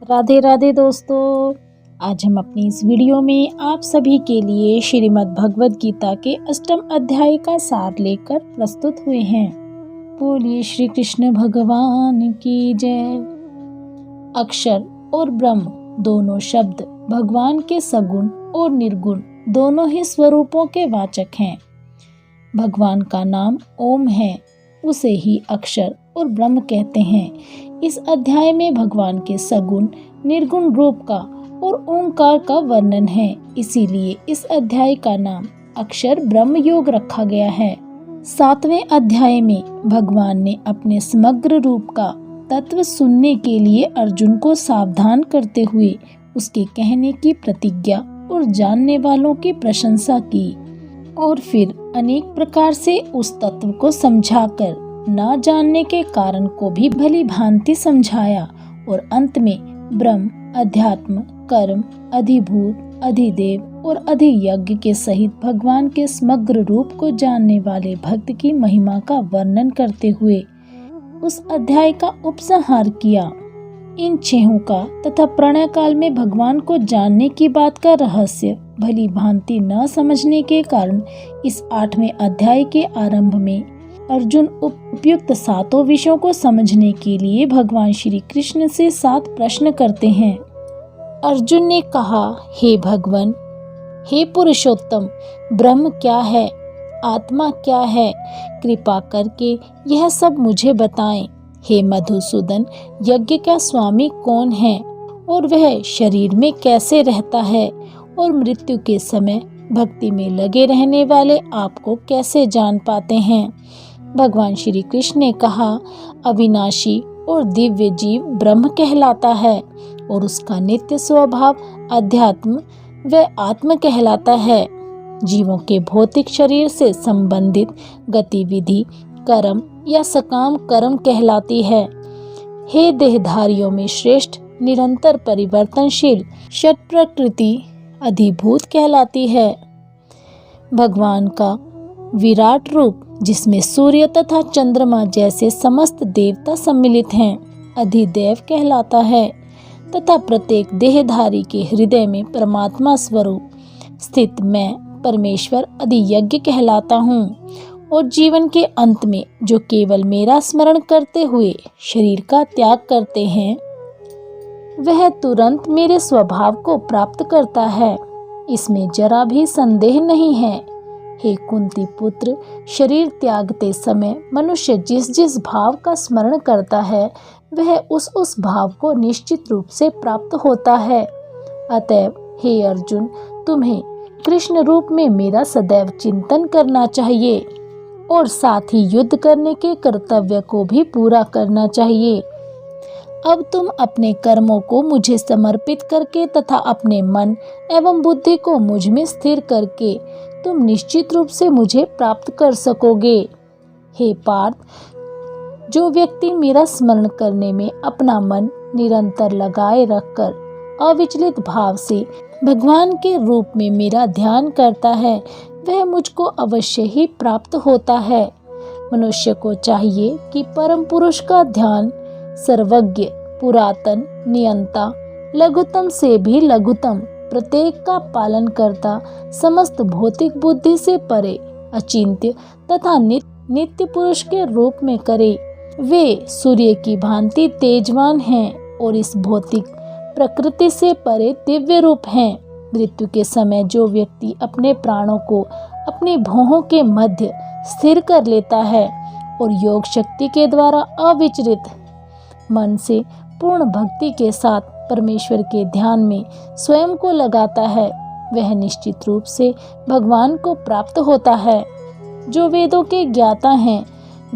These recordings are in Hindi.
राधे राधे दोस्तों। आज हम अपनी इस वीडियो में आप सभी के लिए श्रीमद् भगवद गीता के अष्टम अध्याय का सार लेकर प्रस्तुत हुए हैं। बोलिए श्री कृष्ण भगवान की जय। अक्षर और ब्रह्म दोनों शब्द भगवान के सगुण और निर्गुण दोनों ही स्वरूपों के वाचक हैं। भगवान का नाम ओम है, उसे ही अक्षर और ब्रह्म कहते हैं। इस अध्याय में भगवान के सगुण निर्गुण रूप का और ओंकार का वर्णन है, इसीलिए इस अध्याय का नाम अक्षर ब्रह्म योग रखा गया है। 7वें अध्याय में भगवान ने अपने समग्र रूप का तत्व सुनने के लिए अर्जुन को सावधान करते हुए उसके कहने की प्रतिज्ञा और जानने वालों की प्रशंसा की और फिर अनेक प्रकार से उस तत्व को समझाकर ना जानने के कारण को भी भली भांति समझाया और अंत में ब्रह्म, अध्यात्म, कर्म, अधिभूत, अधिदेव और अधियज्ञ के सहित भगवान के समग्र रूप को जानने वाले भक्त की महिमा का वर्णन करते हुए उस अध्याय का उपसंहार किया। इन छहों का तथा प्रणय काल में भगवान को जानने की बात का रहस्य भली भांति न समझने के कारण इस 8वें अध्याय के आरंभ में अर्जुन उपयुक्त 7 विषयों को समझने के लिए भगवान श्री कृष्ण से 7 प्रश्न करते हैं। अर्जुन ने कहा, हे भगवान, हे पुरुषोत्तम, ब्रह्म क्या है, आत्मा क्या है, कृपा करके यह सब मुझे बताएं। हे मधुसूदन, यज्ञ का स्वामी कौन है और वह शरीर में कैसे रहता है और मृत्यु के समय भक्ति में लगे रहने वाले आपको कैसे जान पाते हैं। भगवान श्री कृष्ण ने कहा, अविनाशी और दिव्य जीव ब्रह्म कहलाता है और उसका नित्य स्वभाव अध्यात्म व आत्म कहलाता है। जीवों के भौतिक शरीर से संबंधित गतिविधि कर्म या सकाम कर्म कहलाती है। हे देहधारियों में श्रेष्ठ निरंतर परिवर्तनशील षट प्रकृति अधिभूत कहलाती है। भगवान का विराट रूप जिसमें सूर्य तथा चंद्रमा जैसे समस्त देवता सम्मिलित हैं अधिदेव कहलाता है तथा प्रत्येक देहधारी के हृदय में परमात्मा स्वरूप स्थित मैं परमेश्वर अधियज्ञ कहलाता हूँ और जीवन के अंत में जो केवल मेरा स्मरण करते हुए शरीर का त्याग करते हैं वह तुरंत मेरे स्वभाव को प्राप्त करता है, इसमें जरा भी संदेह नहीं है। हे कुंती पुत्र, शरीर त्यागते समय मनुष्य जिस जिस भाव का स्मरण करता है वह उस भाव को निश्चित रूप से प्राप्त होता है। अतएव हे अर्जुन, तुम्हें कृष्ण रूप में मेरा सदैव चिंतन करना चाहिए और साथ ही युद्ध करने के कर्तव्य को भी पूरा करना चाहिए। अब तुम अपने कर्मों को मुझे समर्पित करके तथा अपने मन एवं बुद्धि को मुझ में स्थिर करके तुम निश्चित रूप से मुझे प्राप्त कर सकोगे। हे पार्थ, जो व्यक्ति मेरा स्मरण करने में अपना मन निरंतर लगाए रखकर अविचलित भाव से भगवान के रूप में मेरा ध्यान करता है वह मुझको अवश्य ही प्राप्त होता है। मनुष्य को चाहिए कि परम पुरुष का ध्यान सर्वज्ञ, पुरातन, नियंता, लघुतम से भी लघुतम, प्रत्येक का पालन करता, समस्त भौतिक बुद्धि से परे, अचिंत्य तथा नित्य पुरुष के रूप में करे। वे सूर्य की भांति तेजवान हैं और इस भौतिक प्रकृति से परे दिव्य रूप हैं। मृत्यु के समय जो व्यक्ति अपने प्राणों को अपनी भौहों के मध्य स्थिर कर लेता है और योग शक्ति के द्वारा अविचलित मन से पूर्ण भक्ति के साथ परमेश्वर के ध्यान में स्वयं को लगाता है वह निश्चित रूप से भगवान को प्राप्त होता है। जो वेदों के ज्ञाता हैं,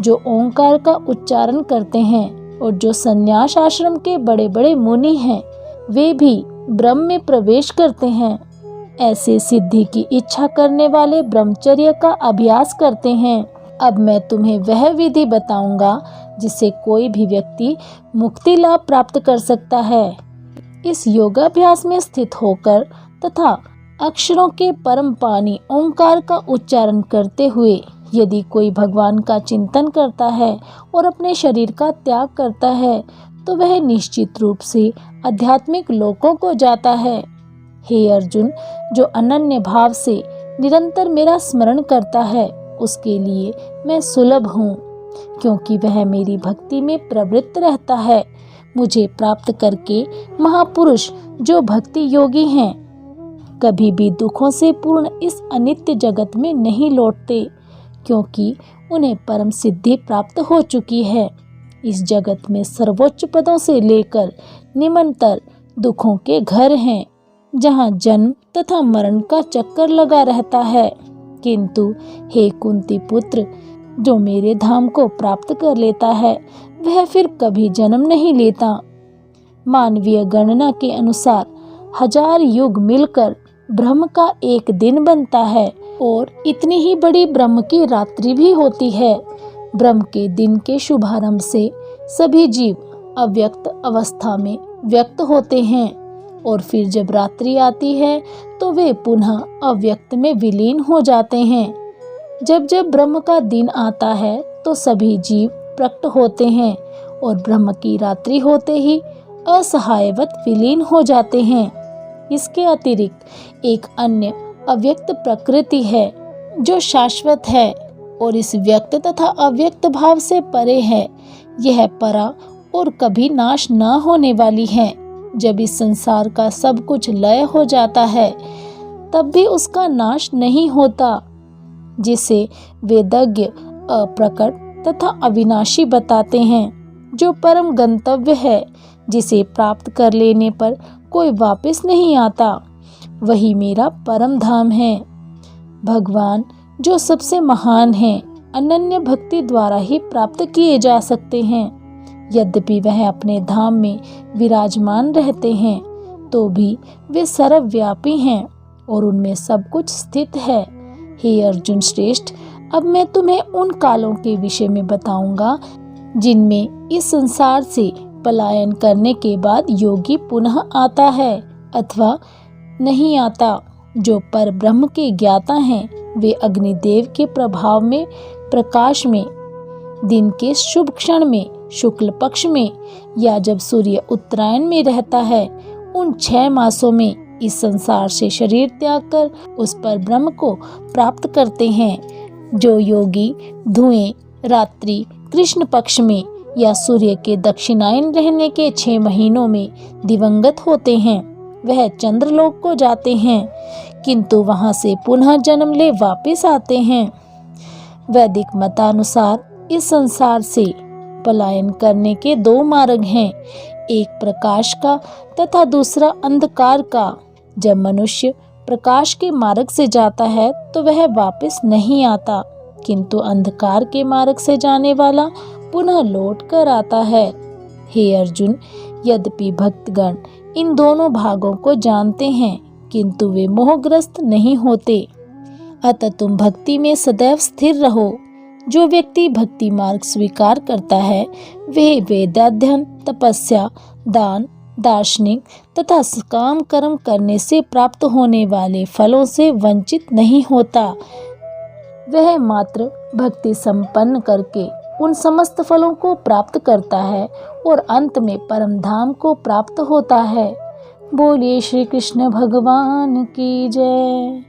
जो ओंकार का उच्चारण करते हैं और जो संन्यास आश्रम के बड़े बड़े मुनि हैं वे भी ब्रह्म में प्रवेश करते हैं। ऐसे सिद्धि की इच्छा करने वाले ब्रह्मचर्य का अभ्यास करते हैं। अब मैं तुम्हें वह विधि बताऊंगा जिससे कोई भी व्यक्ति मुक्ति लाभ प्राप्त कर सकता है। इस योगाभ्यास में स्थित होकर तथा अक्षरों के परम पानी ओंकार का उच्चारण करते हुए यदि कोई भगवान का चिंतन करता है और अपने शरीर का त्याग करता है तो वह निश्चित रूप से आध्यात्मिक लोकों को जाता है। हे अर्जुन, जो अनन्य भाव से निरंतर मेरा स्मरण करता है उसके लिए मैं सुलभ हूँ, क्योंकि वह मेरी भक्ति में प्रवृत्त रहता है। मुझे प्राप्त करके महापुरुष जो भक्ति योगी हैं कभी भी दुखों से पूर्ण इस अनित्य जगत में नहीं लौटते, क्योंकि उन्हें परम सिद्धि प्राप्त हो चुकी है। इस जगत में सर्वोच्च पदों से लेकर निम्नतर दुखों के घर हैं, जहाँ जन्म तथा मरण का चक्कर लगा रहता है। किंतु हे कुंती पुत्र, जो मेरे धाम को प्राप्त कर लेता है वह फिर कभी जन्म नहीं लेता। मानवीय गणना के अनुसार 1000 युग मिलकर ब्रह्म का एक दिन बनता है, और इतनी ही बड़ी ब्रह्म की रात्रि भी होती है। ब्रह्म के दिन के शुभारंभ से सभी जीव अव्यक्त अवस्था में व्यक्त होते हैं, और फिर जब रात्रि आती है तो वे पुनः अव्यक्त में विलीन हो जाते हैं। जब जब ब्रह्म का दिन आता है तो सभी जीव प्रकट होते हैं, और ब्रह्म की रात्रि होते ही असहायवत विलीन हो जाते हैं। इसके अतिरिक्त एक अन्य अव्यक्त प्रकृति है जो शाश्वत है और इस व्यक्त तथा अव्यक्त भाव से परे है। यह परा और कभी नाश न होने वाली है। जब इस संसार का सब कुछ लय हो जाता है तब भी उसका नाश नहीं होता, जिसे वेदज्ञ अप्रकट तथा अविनाशी बताते हैं, जो परम गंतव्य है, जिसे प्राप्त कर लेने पर कोई वापस नहीं आता। वही मेरा परम धाम है। भगवान जो सबसे महान है, अनन्य भक्ति द्वारा ही प्राप्त किए जा सकते हैं। यद्यपि वह अपने धाम में विराजमान रहते हैं तो भी वे सर्वव्यापी हैं और उनमें सब कुछ स्थित है। हे अर्जुन श्रेष्ठ, अब मैं तुम्हें उन कालों के विषय में बताऊंगा जिनमें इस संसार से पलायन करने के बाद योगी पुनः आता है अथवा नहीं आता। जो पर ब्रह्म के ज्ञाता हैं वे अग्निदेव के प्रभाव में प्रकाश में दिन के शुभ क्षण में शुक्ल पक्ष में या जब सूर्य उत्तरायण में रहता है उन 6 मासों में इस संसार से शरीर त्याग कर उस पर ब्रह्म को प्राप्त करते हैं। जो योगी धुएं रात्रि कृष्ण पक्ष में या सूर्य के दक्षिणायन रहने के 6 महीनों में दिवंगत होते हैं वह चंद्रलोक को जाते हैं, किंतु वहां से पुनः जन्म ले वापस आते हैं। वैदिक मतानुसार इस संसार से पलायन करने के 2 मार्ग हैं, एक प्रकाश का तथा दूसरा अंधकार का। जब मनुष्य प्रकाश के मार्ग से जाता है तो वह वापस नहीं आता, किंतु अंधकार के मार्ग से जाने वाला पुनः लौट कर आता है। हे अर्जुन, यद्यपि भक्तगण इन दोनों भागों को जानते हैं किंतु वे मोहग्रस्त नहीं होते। अतः तुम भक्ति में सदैव स्थिर रहो। जो व्यक्ति भक्ति मार्ग स्वीकार करता है वह वेदाध्ययन, तपस्या, दान, दार्शनिक तथा काम कर्म करने से प्राप्त होने वाले फलों से वंचित नहीं होता। वह मात्र भक्ति संपन्न करके उन समस्त फलों को प्राप्त करता है और अंत में परम धाम को प्राप्त होता है। बोलिए श्री कृष्ण भगवान की जय।